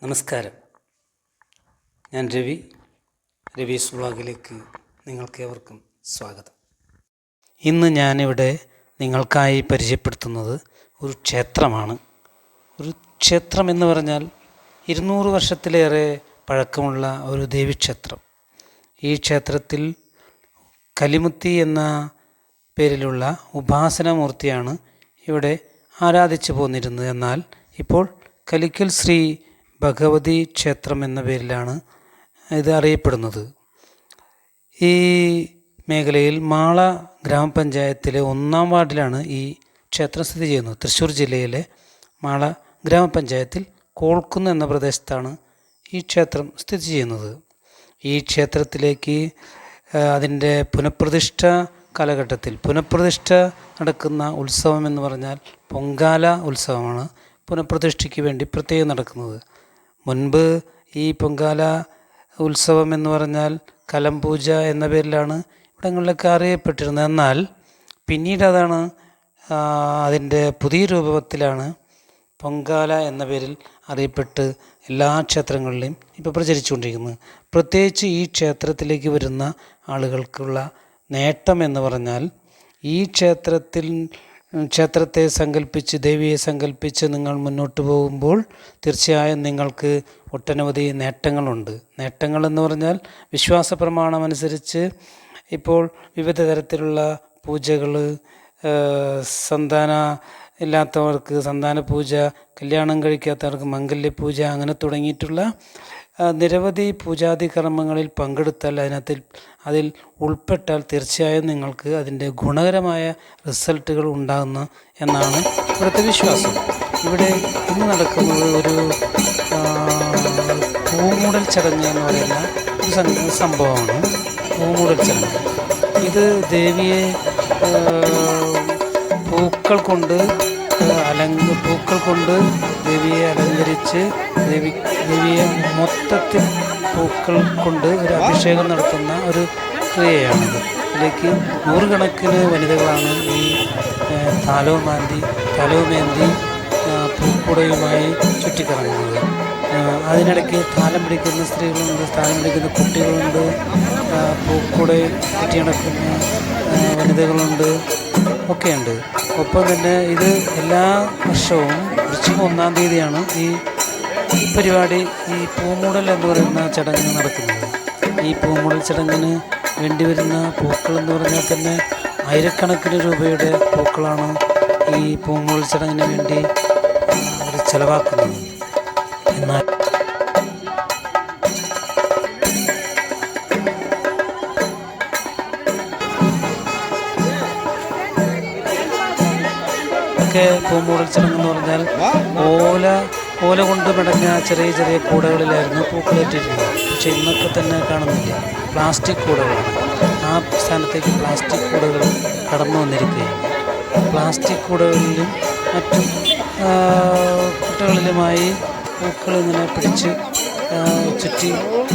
നമസ്കാരം. ഞാൻ രവീസ് വ്ളോഗിലേക്ക് നിങ്ങൾക്കേവർക്കും സ്വാഗതം. ഇന്ന് ഞാനിവിടെ നിങ്ങൾക്കായി പരിചയപ്പെടുത്തുന്നത് ഒരു ക്ഷേത്രമാണ്. ഒരു ക്ഷേത്രം എന്ന് പറഞ്ഞാൽ 200 വർഷത്തിലേറെ പഴക്കമുള്ള ഒരു ദേവീക്ഷേത്രം. ഈ ക്ഷേത്രത്തിൽ കലിമുത്തി എന്ന പേരിലുള്ള ഉപാസനാമൂർത്തിയാണ് ഇവിടെ ആരാധിച്ചു പോന്നിരുന്നത്. എന്നാൽ ഇപ്പോൾ കലിക്കൽ ശ്രീ ഭഗവതി ക്ഷേത്രം എന്ന പേരിലാണ് ഇത് അറിയപ്പെടുന്നത്. ഈ മേഖലയിൽ മാള ഗ്രാമപഞ്ചായത്തിലെ 1-ാം വാർഡിലാണ് ഈ ക്ഷേത്രം സ്ഥിതി ചെയ്യുന്നത്. തൃശ്ശൂർ ജില്ലയിലെ മാള ഗ്രാമപഞ്ചായത്തിൽ കോൾക്കുന്ന് എന്ന പ്രദേശത്താണ് ഈ ക്ഷേത്രം സ്ഥിതി ചെയ്യുന്നത്. ഈ ക്ഷേത്രത്തിലേക്ക് അതിൻ്റെ പുനഃപ്രതിഷ്ഠ കാലഘട്ടത്തിൽ പുനഃപ്രതിഷ്ഠ നടക്കുന്ന ഉത്സവം എന്ന് പറഞ്ഞാൽ പൊങ്കാല ഉത്സവമാണ് പുനഃപ്രതിഷ്ഠയ്ക്ക് വേണ്ടി പ്രത്യേകം നടക്കുന്നത്. മുൻപ് ഈ പൊങ്കാല ഉത്സവം എന്ന് പറഞ്ഞാൽ കലംപൂജ എന്ന പേരിലാണ് ഇവിടങ്ങളിലൊക്കെ അറിയപ്പെട്ടിരുന്നത്. എന്നാൽ പിന്നീട് അതാണ് അതിൻ്റെ പുതിയ രൂപത്തിലാണ് പൊങ്കാല എന്ന പേരിൽ അറിയപ്പെട്ട് എല്ലാ ക്ഷേത്രങ്ങളിലും ഇപ്പോൾ പ്രചരിച്ചുകൊണ്ടിരിക്കുന്നത്. പ്രത്യേകിച്ച് ഈ ക്ഷേത്രത്തിലേക്ക് വരുന്ന ആളുകൾക്കുള്ള നേട്ടം എന്ന് പറഞ്ഞാൽ ഈ ക്ഷേത്രത്തെ സങ്കല്പിച്ച് ദേവിയെ സങ്കല്പിച്ച് നിങ്ങൾ മുന്നോട്ട് പോകുമ്പോൾ തീർച്ചയായും നിങ്ങൾക്ക് ഒട്ടനവധി നേട്ടങ്ങളുണ്ട്. നേട്ടങ്ങളെന്ന് പറഞ്ഞാൽ വിശ്വാസ പ്രമാണമനുസരിച്ച് ഇപ്പോൾ വിവിധ തരത്തിലുള്ള പൂജകൾ, സന്താന ഇല്ലാത്തവർക്ക് സന്താന പൂജ, കല്യാണം കഴിക്കാത്തവർക്ക് മംഗല്യപൂജ, അങ്ങനെ തുടങ്ങിയിട്ടുള്ള നിരവധി പൂജാതി കർമ്മങ്ങളിൽ പങ്കെടുത്താൽ അതിൽ ഉൾപ്പെട്ടാൽ തീർച്ചയായും നിങ്ങൾക്ക് അതിൻ്റെ ഗുണകരമായ റിസൾട്ടുകൾ ഉണ്ടാകുന്ന എന്നാണ് ഇവിടുത്തെ വിശ്വാസം. ഇവിടെ ഇന്ന് നടക്കുന്നത് ഒരു പൂമൂടൽ ചടങ്ങ് എന്ന് പറയുന്ന ഒരു സംഭവമാണ്. പൂമൂടൽ ചടങ്ങ് ഇത് ദേവിയെ പൂക്കൾ കൊണ്ട് ദേവിയെ അലങ്കരിച്ച് ദേവിയെ മൊത്തത്തിൽ പൂക്കൾ കൊണ്ട് ഒരു അഭിഷേകം നടത്തുന്ന ഒരു ക്രിയയാണിത്. ഇതിലേക്ക് നൂറുകണക്കിന് വനിതകളാണ് ഈ താലവുമേന്തി പൂക്കുടയുമായി ചുറ്റിക്കറങ്ങുന്നത്. അതിനിടയ്ക്ക് താലം പിടിക്കുന്ന സ്ത്രീകളുണ്ട്, താലം പിടിക്കുന്ന കുട്ടികളുണ്ട്, പൂക്കുടയിൽ ചുറ്റി നടക്കുന്ന വനിതകളുണ്ട്, ഒക്കെയുണ്ട്. ഒപ്പം തന്നെ ഇത് എല്ലാ വർഷവും വൃശ്ചികം 1-ാം തീയതിയാണ് ഈ പരിപാടി, ഈ പൂമൂടൽ എന്ന് പറയുന്ന ചടങ്ങ് നടക്കുന്നത്. ഈ പൂമൂടൽ ചടങ്ങിന് വേണ്ടി വരുന്ന പൂക്കൾ എന്ന് പറഞ്ഞാൽ തന്നെ ആയിരക്കണക്കിന് രൂപയുടെ പൂക്കളാണ് ഈ പൂമൂടൽ ചടങ്ങിന് വേണ്ടി അവർ ചെലവാക്കുന്നത്. എന്നാൽ പൂമൂടൽ ചടങ്ങ് എന്ന് പറഞ്ഞാൽ ഓല കൊണ്ട് മെടഞ്ഞ ചെറിയ ചെറിയ കൂടകളിലായിരുന്നു പൂക്കളിട്ടിരുന്നത്. പക്ഷെ ഇന്നൊക്കെ തന്നെ കാണുന്നില്ല, പ്ലാസ്റ്റിക് കൂടകളാണ്. ആ സ്ഥാനത്തേക്ക് പ്ലാസ്റ്റിക് കൂടകൾ കടന്നു വന്നിരിക്കുകയാണ്. പ്ലാസ്റ്റിക് കൂടകളിലും മറ്റും കുട്ടകളിലുമായി പൂക്കൾ ഇങ്ങനെ പിടിച്ച്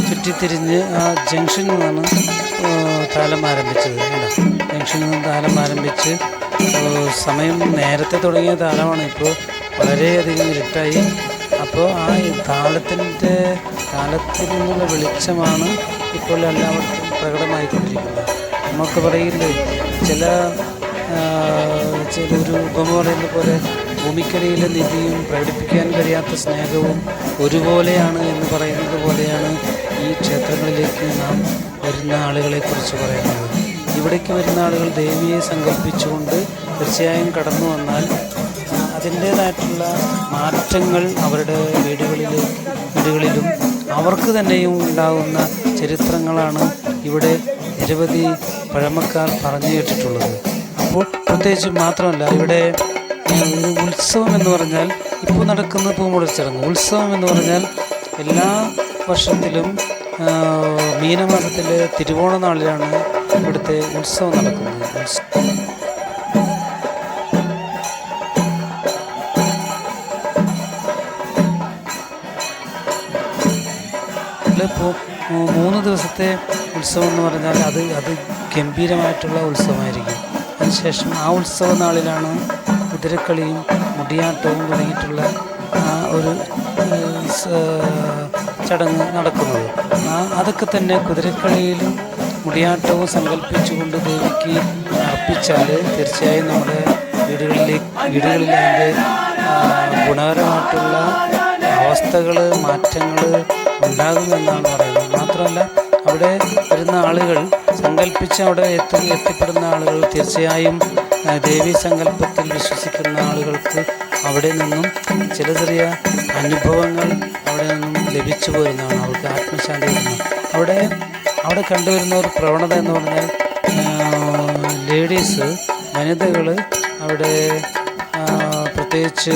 ചുറ്റിത്തിരിഞ്ഞ് ആ ജംഗ്ഷനിൽ നിന്നാണ് താലം ആരംഭിച്ചത്. ജംഗ്ഷനിൽ നിന്ന് താലം ആരംഭിച്ച് സമയം നേരത്തെ തുടങ്ങിയ താലമാണ്. ഇപ്പോൾ വളരെയധികം ഇരുട്ടായി. അപ്പോൾ ആ താളത്തിൽ നിന്നുള്ള വെളിച്ചമാണ് ഇപ്പോൾ എല്ലായിടത്തും പ്രകടമായിക്കൊണ്ടിരിക്കുന്നത്. നമുക്ക് പറയില്ലേ, ഒരു ഉപമ പറയുന്ന പോലെ ഭൂമിക്കടിയിലെ നിധിയും പ്രകടിപ്പിക്കാൻ കഴിയാത്ത സ്നേഹവും ഒരുപോലെയാണ് എന്ന് പറയുന്നത് പോലെയാണ് ഈ ക്ഷേത്രങ്ങളിലേക്ക് നാം വരുന്ന ആളുകളെക്കുറിച്ച് പറയുന്നത്. ഇവിടേക്ക് വരുന്ന ആളുകൾ ദേവിയെ സങ്കല്പിച്ചുകൊണ്ട് തീർച്ചയായും കടന്നു വന്നാൽ അതിൻ്റേതായിട്ടുള്ള മാറ്റങ്ങൾ അവരുടെ വീടുകളിലും അവർക്ക് തന്നെയും ഉണ്ടാകുന്ന ചരിത്രങ്ങളാണ് ഇവിടെ നിരവധി പഴമക്കാർ പറഞ്ഞു കേട്ടിട്ടുള്ളത്. അപ്പോൾ പ്രത്യേകിച്ച് മാത്രമല്ല, ഇവിടെ ഒരു ഉത്സവം എന്ന് പറഞ്ഞാൽ ഇപ്പോൾ നടക്കുന്ന പൂമുടൽ ചടങ്ങ് ഉത്സവം എന്ന് പറഞ്ഞാൽ എല്ലാ വർഷത്തിലും മീനമാസത്തിലെ തിരുവോണ നാളിലാണ് ഇവിടുത്തെ ഉത്സവം നടക്കുന്നത്. ഇപ്പോൾ 3 ദിവസത്തെ ഉത്സവം എന്ന് പറഞ്ഞാൽ അത് ഗംഭീരമായിട്ടുള്ള ഉത്സവമായിരിക്കും. അതിനുശേഷം ആ ഉത്സവ നാളിലാണ് കുതിരക്കളിയും മുടിയാട്ടവും തുടങ്ങിയിട്ടുള്ള ഒരു ചടങ്ങ് നടക്കുന്നത്. അതൊക്കെ തന്നെ കുതിരക്കളിയിലും മുടിയാട്ടവും സങ്കല്പിച്ചുകൊണ്ട് ദേവിക്ക് അർപ്പിച്ചാൽ തീർച്ചയായും നമ്മുടെ വീടുകളിൽ അതിൻ്റെ ഗുണകരമായിട്ടുള്ള അവസ്ഥകൾ മാറ്റങ്ങൾ ഉണ്ടാകുമെന്നാണ് പറയുന്നത്. മാത്രമല്ല അവിടെ വരുന്ന ആളുകൾ സങ്കല്പിച്ച് അവിടെ എത്തിപ്പെടുന്ന ആളുകൾ തീർച്ചയായും ദേവീ സങ്കല്പത്തിൽ വിശ്വസിക്കുന്ന ആളുകൾക്ക് അവിടെ നിന്നും ചില ചെറിയ അനുഭവങ്ങൾ അവിടെ നിന്നും ലഭിച്ചു പോരുന്നതാണ്. അവർക്ക് ആത്മശാന്തി അവിടെ കണ്ടുവരുന്ന ഒരു പ്രവണത എന്ന് പറഞ്ഞാൽ ലേഡീസ് വനിതകൾ അവിടെ പ്രത്യേകിച്ച്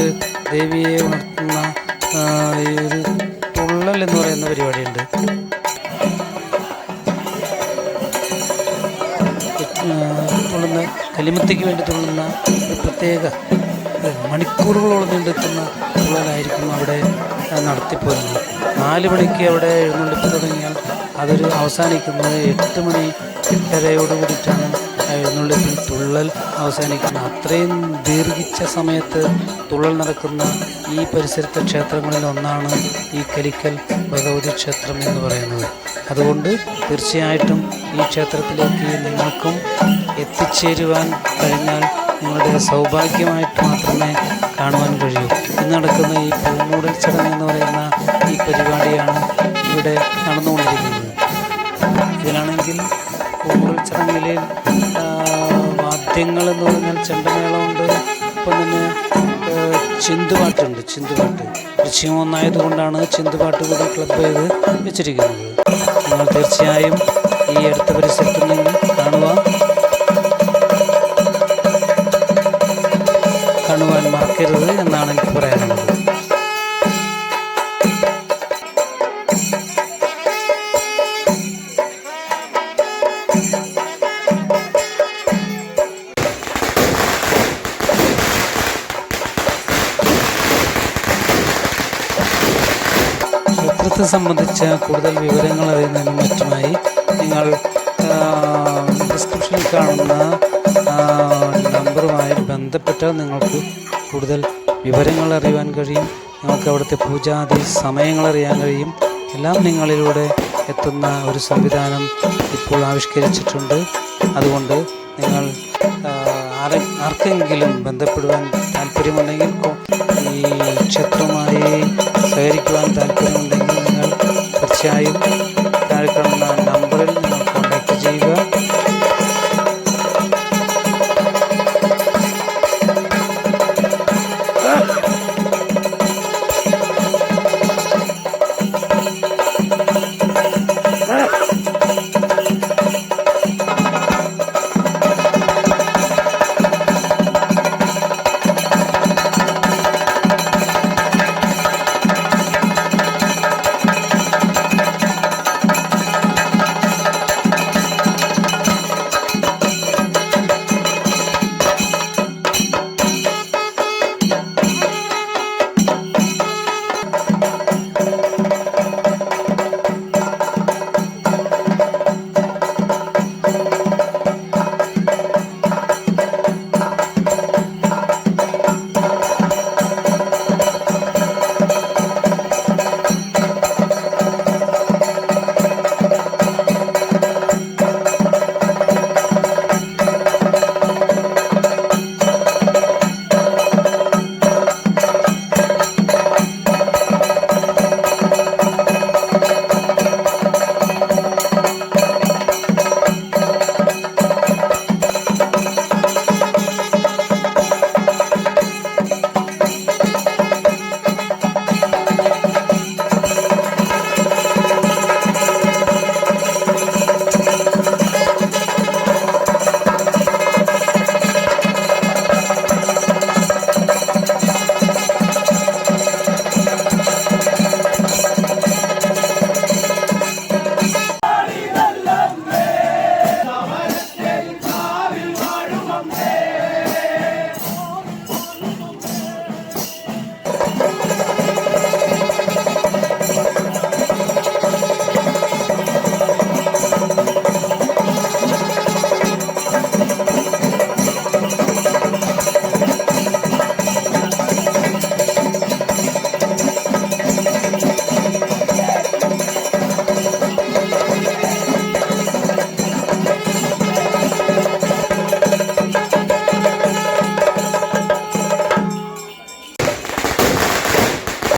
ദേവിയെ ഉണർത്തുന്ന ഈ ഒരു തുള്ളൽ എന്ന് പറയുന്ന പരിപാടിയുണ്ട്. തുള്ളുന്ന കലിമത്തിക്ക് വേണ്ടി തുള്ളുന്ന ഒരു പ്രത്യേക മണിക്കൂറുകളോളം നീണ്ടെത്തുന്ന തുള്ളലായിരിക്കും അവിടെ നടത്തിപ്പോരുന്നത്. 4 മണിക്ക് അവിടെ എഴുന്നള്ളിപ്പ് തുടങ്ങിയാൽ അതൊരു അവസാനിക്കുന്നത് 8 മണി 8:30 കൂടിയിട്ടാണ് എഴുന്നള്ളിപ്പിൽ തുള്ളൽ അവസാനിക്കുന്നത്. അത്രയും ദീർഘിച്ച സമയത്ത് തുള്ളൽ നടക്കുന്ന ഈ പരിസരത്തെ ക്ഷേത്രങ്ങളിൽ ഒന്നാണ് ഈ കലിക്കൽ ഭഗവതി ക്ഷേത്രം എന്ന് പറയുന്നത്. അതുകൊണ്ട് തീർച്ചയായിട്ടും ഈ ക്ഷേത്രത്തിലേക്ക് നിങ്ങൾക്കും എത്തിച്ചേരുവാൻ കഴിഞ്ഞാൽ നിങ്ങളുടെ സൗഭാഗ്യമായിട്ട് മാത്രമേ കാണുവാൻ കഴിയൂ. ഇന്ന് നടക്കുന്ന ഈ പൂമൂടൽ ചടങ്ങ് എന്ന് പറയുന്ന ഈ പരിപാടിയാണ് ഇവിടെ നടന്നുകൊണ്ടിരിക്കുന്നത്. ഇതിലാണെങ്കിൽ പൂമൂടൽ ചടങ്ങിൽ വാദ്യങ്ങൾ എന്ന് പറഞ്ഞാൽ ചെണ്ടമേളമുണ്ട്. ഒപ്പം തന്നെ ചിന്തുപാട്ടുണ്ട്. ദൃശ്യം ഒന്നായതുകൊണ്ടാണ് ചിന്തുപാട്ട് കൂടി ക്ലബ് ചെയ്ത് വെച്ചിരിക്കുന്നത്. നിങ്ങൾ തീർച്ചയായും ഈ അടുത്ത പരിസരത്ത് നിന്ന് കാണുവാൻ മറക്കരുത് എന്നാണ് എനിക്ക് പറയാനുള്ളത്. ക്ഷേത്രത്തെ സംബന്ധിച്ച കൂടുതൽ വിവരങ്ങൾ അറിയുന്നതിനും മറ്റുമായി നിങ്ങൾ ഡിസ്ക്രിപ്ഷനിൽ കാണുന്ന നമ്പറുമായി ബന്ധപ്പെട്ടാൽ നിങ്ങൾക്ക് കൂടുതൽ വിവരങ്ങൾ അറിയുവാൻ കഴിയും. നിങ്ങൾക്ക് അവിടുത്തെ പൂജാതി സമയങ്ങൾ അറിയാൻ കഴിയും. എല്ലാം നിങ്ങളിലൂടെ എത്തുന്ന ഒരു സംവിധാനം ഇപ്പോൾ ആവിഷ്കരിച്ചിട്ടുണ്ട്. അതുകൊണ്ട് നിങ്ങൾ ആർക്കെങ്കിലും ബന്ധപ്പെടുവാൻ താല്പര്യമുണ്ടെങ്കിൽ, ഈ ക്ഷേത്രവുമായി സഹകരിക്കുവാൻ താല്പര്യമുണ്ടെങ്കിൽ നിങ്ങൾ തീർച്ചയായും